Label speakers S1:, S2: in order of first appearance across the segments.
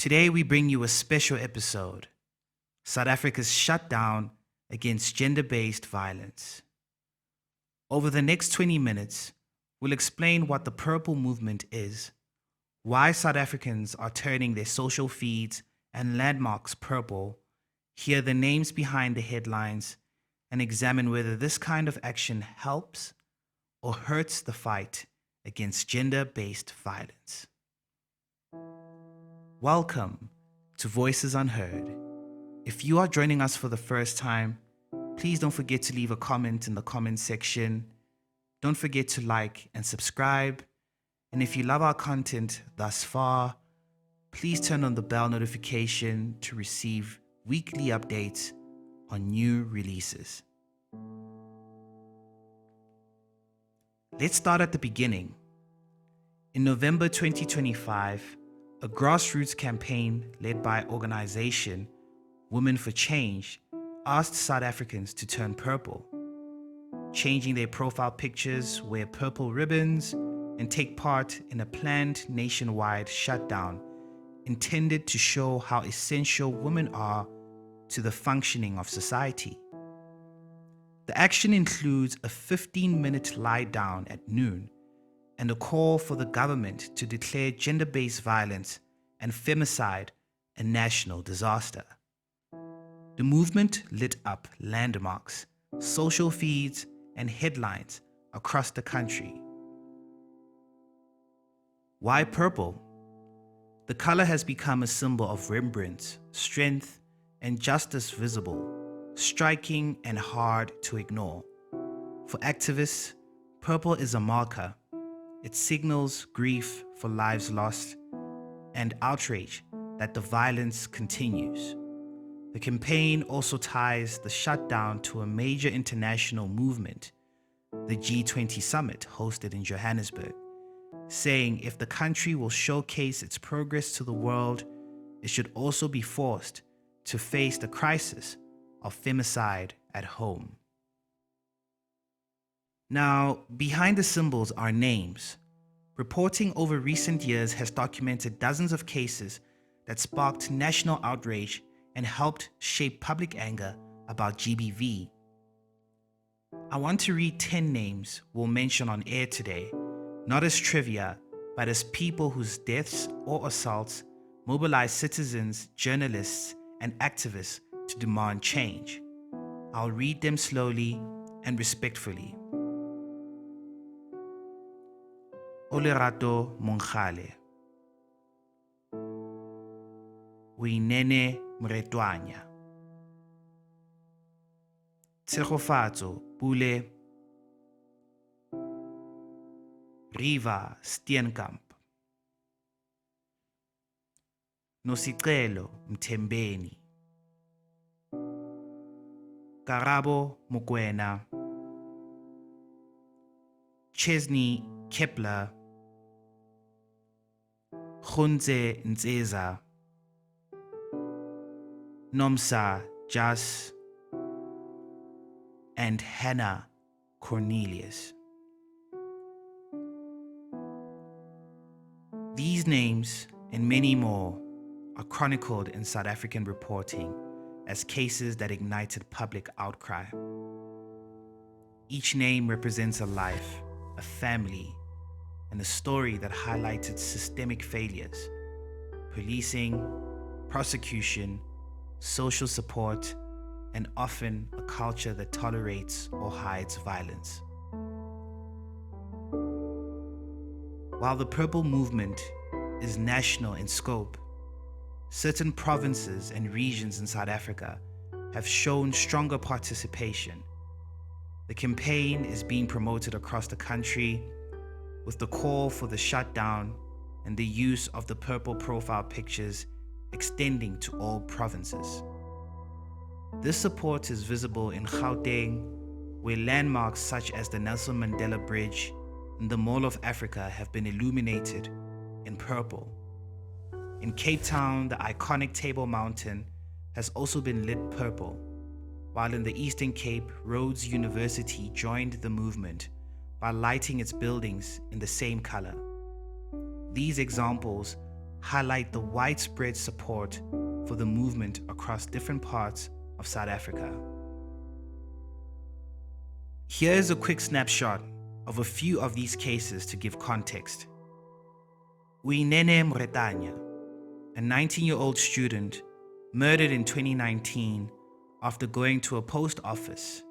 S1: Today we bring you a special episode, South Africa's shutdown against gender-based violence. Over the next 20 minutes, we'll explain what the Purple Movement is, why South Africans are turning their social feeds and landmarks purple, hear the names behind the headlines, and examine whether this kind of action helps or hurts the fight against gender-based violence. Welcome to Voices Unheard. If you are joining us for the first time, please don't forget to leave a comment in the comment section. Don't forget to like and subscribe. And if you love our content thus far, please turn on the bell notification to receive weekly updates on new releases. Let's start at the beginning. In November 2025, a grassroots campaign led by organization Women for Change asked South Africans to turn purple, changing their profile pictures, wear purple ribbons, and take part in a planned nationwide shutdown intended to show how essential women are to the functioning of society. The action includes a 15-minute lie down at noon and a call for the government to declare gender-based violence and femicide a national disaster. The movement lit up landmarks, social feeds, and headlines across the country. Why purple? The color has become a symbol of remembrance, strength, and justice visible, striking and hard to ignore. For activists, purple is a marker. It signals grief for lives lost and outrage that the violence continues. The campaign also ties the shutdown to a major international movement, the G20 summit hosted in Johannesburg, saying if the country will showcase its progress to the world, it should also be forced to face the crisis of femicide at home. Now, behind the symbols are names. Reporting over recent years has documented dozens of cases that sparked national outrage and helped shape public anger about GBV. I want to read 10 names we'll mention on air today, not as trivia, but as people whose deaths or assaults mobilize citizens, journalists, and activists to demand change. I'll read them slowly and respectfully. Olerato Mongale, Uinene Mretwanya, Tshegofatso Pule, Riva Steenkamp, Nosicelo Mthembeni, Karabo Mokoena, Chesney Kepler, Khunze Ntseza, Nomsa Jas, and Hannah Cornelius. These names and many more are chronicled in South African reporting as cases that ignited public outcry. Each name represents a life, a family, and a story that highlighted systemic failures: policing, prosecution, social support, and often a culture that tolerates or hides violence. While the Purple Movement is national in scope, certain provinces and regions in South Africa have shown stronger participation. The campaign is being promoted across the country, with the call for the shutdown and the use of the purple profile pictures extending to all provinces. This support is visible in Gauteng, where landmarks such as the Nelson Mandela Bridge and the Mall of Africa have been illuminated in purple. In Cape Town, the iconic Table Mountain has also been lit purple, while in the Eastern Cape, Rhodes University joined the movement by lighting its buildings in the same color. These examples highlight the widespread support for the movement across different parts of South Africa. Here is a quick snapshot of a few of these cases to give context. Uinene Mretanya, a 19-year-old student, murdered in 2019 after going to a post office.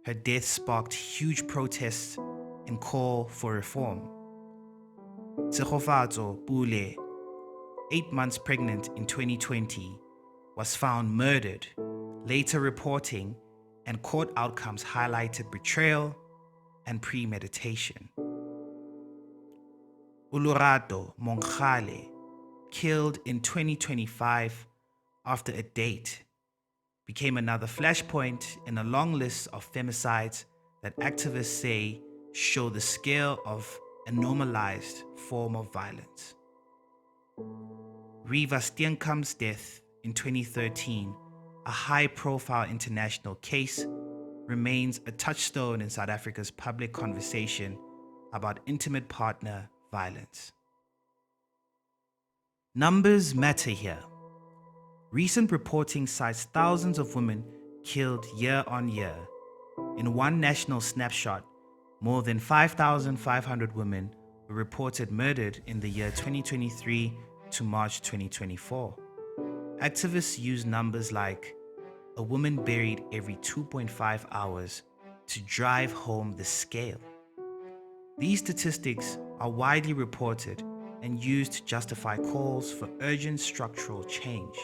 S1: Her death sparked huge protests and call for reform. Tsegofatso Pule, 8 months pregnant in 2020, was found murdered, later reporting, and court outcomes highlighted betrayal and premeditation. Ulurato Mongale, killed in 2025 after a date, became another flashpoint in a long list of femicides that activists say show the scale of a normalized form of violence. Riva Steenkamp's death in 2013, a high-profile international case, remains a touchstone in South Africa's public conversation about intimate partner violence. Numbers matter here. Recent reporting cites thousands of women killed year on year. In one national snapshot, more than 5,500 women were reported murdered in the year 2023 to March 2024. Activists use numbers like a woman buried every 2.5 hours to drive home the scale. These statistics are widely reported and used to justify calls for urgent structural change.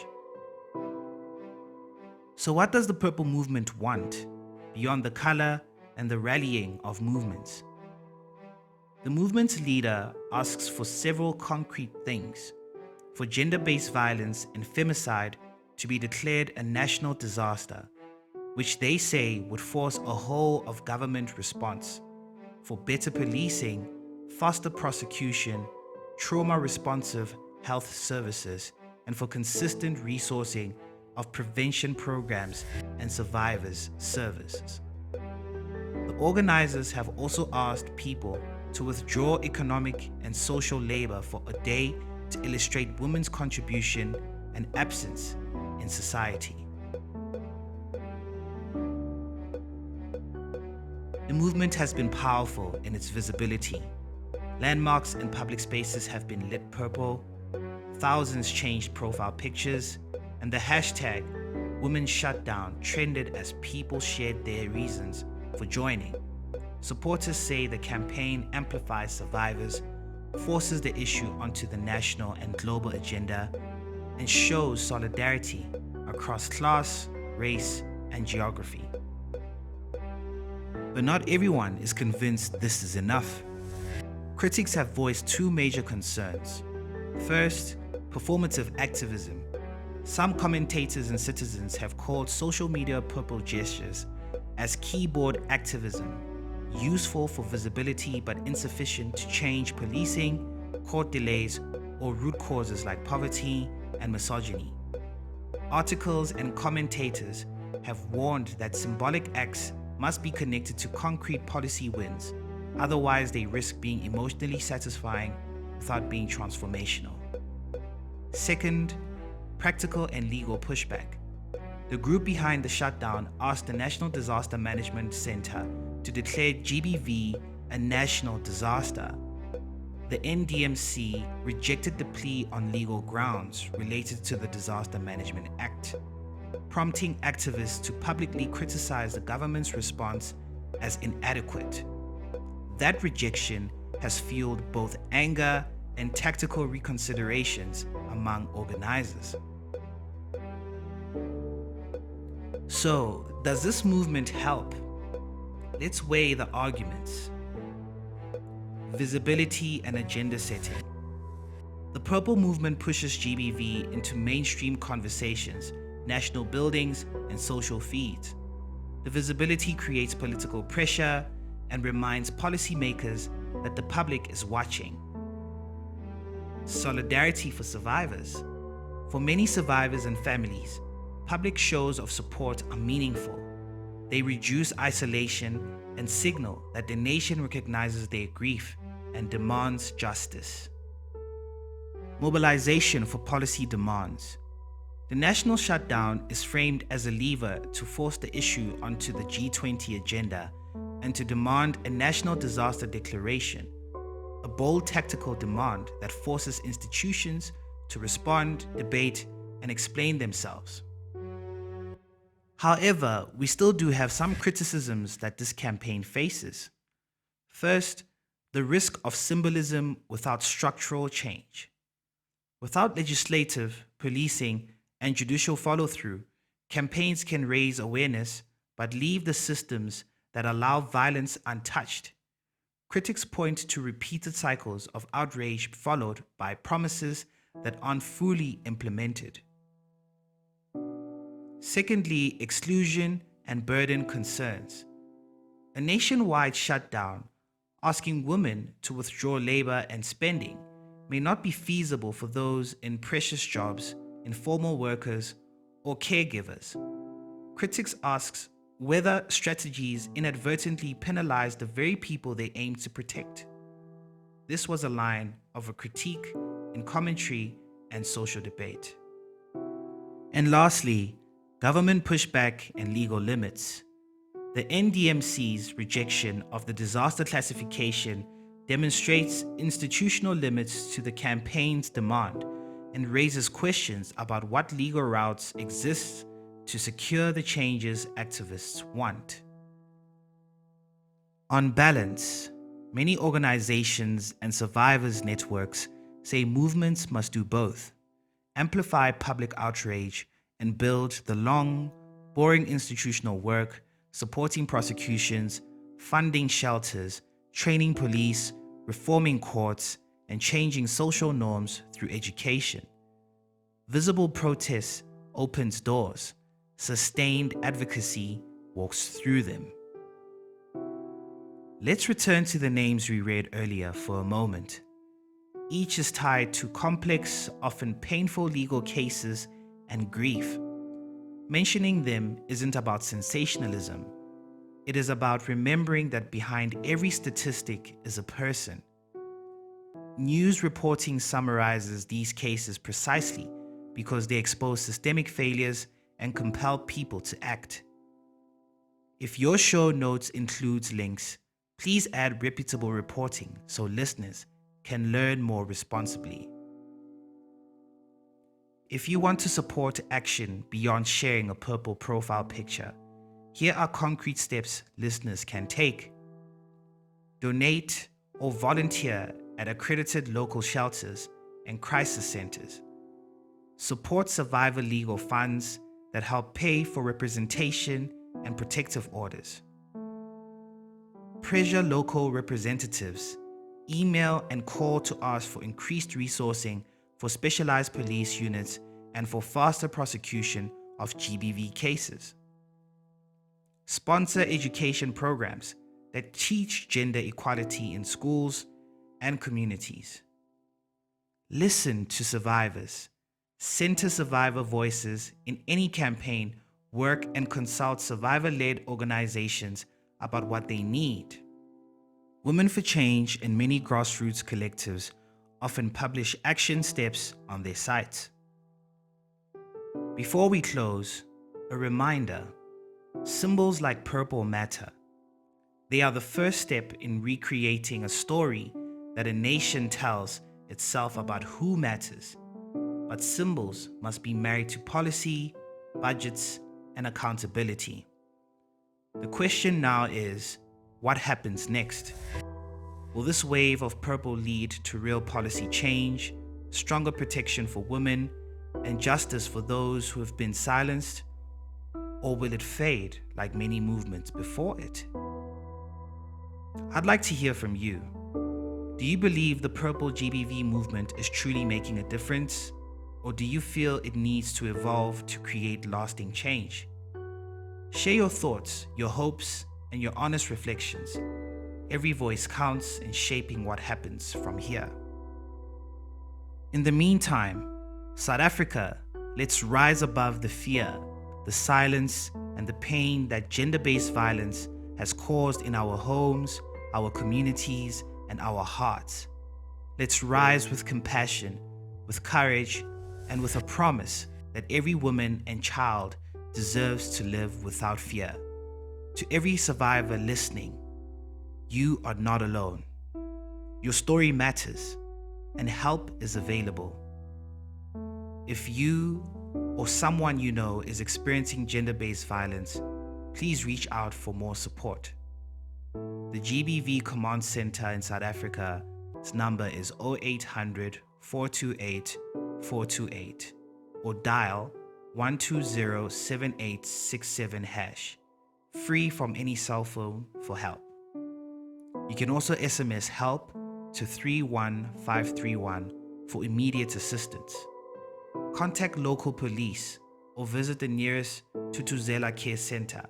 S1: So what does the Purple Movement want beyond the color and the rallying of movements? The movement's leader asks for several concrete things: for gender-based violence and femicide to be declared a national disaster, which they say would force a whole of government response, for better policing, faster prosecution, trauma-responsive health services, and for consistent resourcing of prevention programs and survivors' services. The organizers have also asked people to withdraw economic and social labor for a day to illustrate women's contribution and absence in society. The movement has been powerful in its visibility. Landmarks and public spaces have been lit purple, thousands changed profile pictures, and the hashtag Women Shutdown trended as people shared their reasons for joining. Supporters say the campaign amplifies survivors, forces the issue onto the national and global agenda, and shows solidarity across class, race, and geography. But not everyone is convinced this is enough. Critics have voiced two major concerns. First, performative activism. Some commentators and citizens have called social media purple gestures as keyboard activism, useful for visibility but insufficient to change policing, court delays, or root causes like poverty and misogyny. Articles and commentators have warned that symbolic acts must be connected to concrete policy wins, otherwise they risk being emotionally satisfying without being transformational. Second, practical and legal pushback. The group behind the shutdown asked the National Disaster Management Center to declare GBV a national disaster. The NDMC rejected the plea on legal grounds related to the Disaster Management Act, prompting activists to publicly criticize the government's response as inadequate. That rejection has fueled both anger and tactical reconsiderations among organizers. So, does this movement help? Let's weigh the arguments. Visibility and agenda setting. The Purple Movement pushes GBV into mainstream conversations, national buildings, and social feeds. The visibility creates political pressure and reminds policymakers that the public is watching. Solidarity for survivors. For many survivors and families, public shows of support are meaningful. They reduce isolation and signal that the nation recognizes their grief and demands justice. Mobilization for policy demands. The national shutdown is framed as a lever to force the issue onto the G20 agenda and to demand a national disaster declaration, a bold tactical demand that forces institutions to respond, debate, and explain themselves. However, we still do have some criticisms that this campaign faces. First, the risk of symbolism without structural change. Without legislative, policing, and judicial follow-through, campaigns can raise awareness but leave the systems that allow violence untouched. Critics point to repeated cycles of outrage followed by promises that aren't fully implemented. Secondly, exclusion and burden concerns. A nationwide shutdown asking women to withdraw labor and spending may not be feasible for those in precious jobs, informal workers, or caregivers. Critics ask whether strategies inadvertently penalize the very people they aim to protect. This was a line of a critique in commentary and social debate. And lastly, government pushback and legal limits. The NDMC's rejection of the disaster classification demonstrates institutional limits to the campaign's demand and raises questions about what legal routes exist to secure the changes activists want. On balance, many organizations and survivors' networks say movements must do both: amplify public outrage and build the long, boring institutional work, supporting prosecutions, funding shelters, training police, reforming courts, and changing social norms through education. Visible protest opens doors. Sustained advocacy walks through them. Let's return to the names we read earlier for a moment. Each is tied to complex, often painful legal cases and grief. Mentioning them isn't about sensationalism. It is about remembering that behind every statistic is a person. News reporting summarizes these cases precisely because they expose systemic failures and compel people to act. If your show notes includes links, please add reputable reporting so listeners can learn more responsibly. If you want to support action beyond sharing a purple profile picture, here are concrete steps listeners can take. Donate or volunteer at accredited local shelters and crisis centers. Support survivor legal funds that help pay for representation and protective orders. Pressure local representatives. Email and call to ask for increased resourcing for specialized police units and for faster prosecution of GBV cases. Sponsor education programs that teach gender equality in schools and communities. Listen to survivors. Center survivor voices in any campaign, work and consult survivor-led organizations about what they need. Women for Change and many grassroots collectives often publish action steps on their sites. Before we close, a reminder: symbols like purple matter. They are the first step in recreating a story that a nation tells itself about who matters. But symbols must be married to policy, budgets, and accountability. The question now is, what happens next? Will this wave of purple lead to real policy change, stronger protection for women, and justice for those who have been silenced? Or will it fade like many movements before it? I'd like to hear from you. Do you believe the purple GBV movement is truly making a difference? Or do you feel it needs to evolve to create lasting change? Share your thoughts, your hopes, and your honest reflections. Every voice counts in shaping what happens from here. In the meantime, South Africa, let's rise above the fear, the silence, and the pain that gender-based violence has caused in our homes, our communities, and our hearts. Let's rise with compassion, with courage, and with a promise that every woman and child deserves to live without fear. To every survivor listening, you are not alone. Your story matters, and help is available. If you or someone you know is experiencing gender-based violence, please reach out for more support. The GBV Command Center in South Africa's number is 0800 428 428 or dial 1207867#, free from any cell phone for help. You can also SMS HELP to 31531 for immediate assistance. Contact local police or visit the nearest Tutuzela Care Center.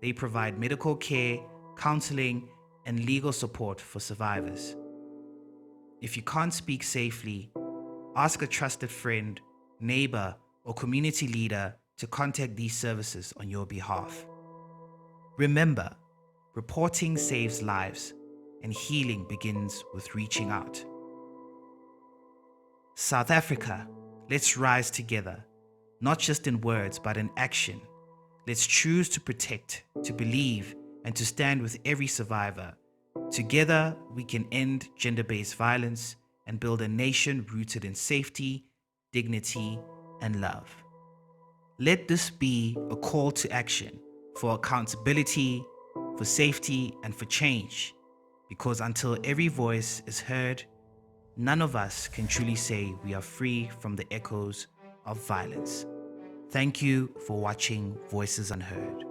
S1: They provide medical care, counseling, and legal support for survivors. If you can't speak safely, ask a trusted friend, neighbor, or community leader to contact these services on your behalf. Remember, reporting saves lives, and healing begins with reaching out. South Africa, let's rise together, not just in words, but in action. Let's choose to protect, to believe, and to stand with every survivor. Together, we can end gender-based violence and build a nation rooted in safety, dignity, and love. Let this be a call to action for accountability, for safety, and for change. Because until every voice is heard, none of us can truly say we are free from the echoes of violence. Thank you for watching Voices Unheard.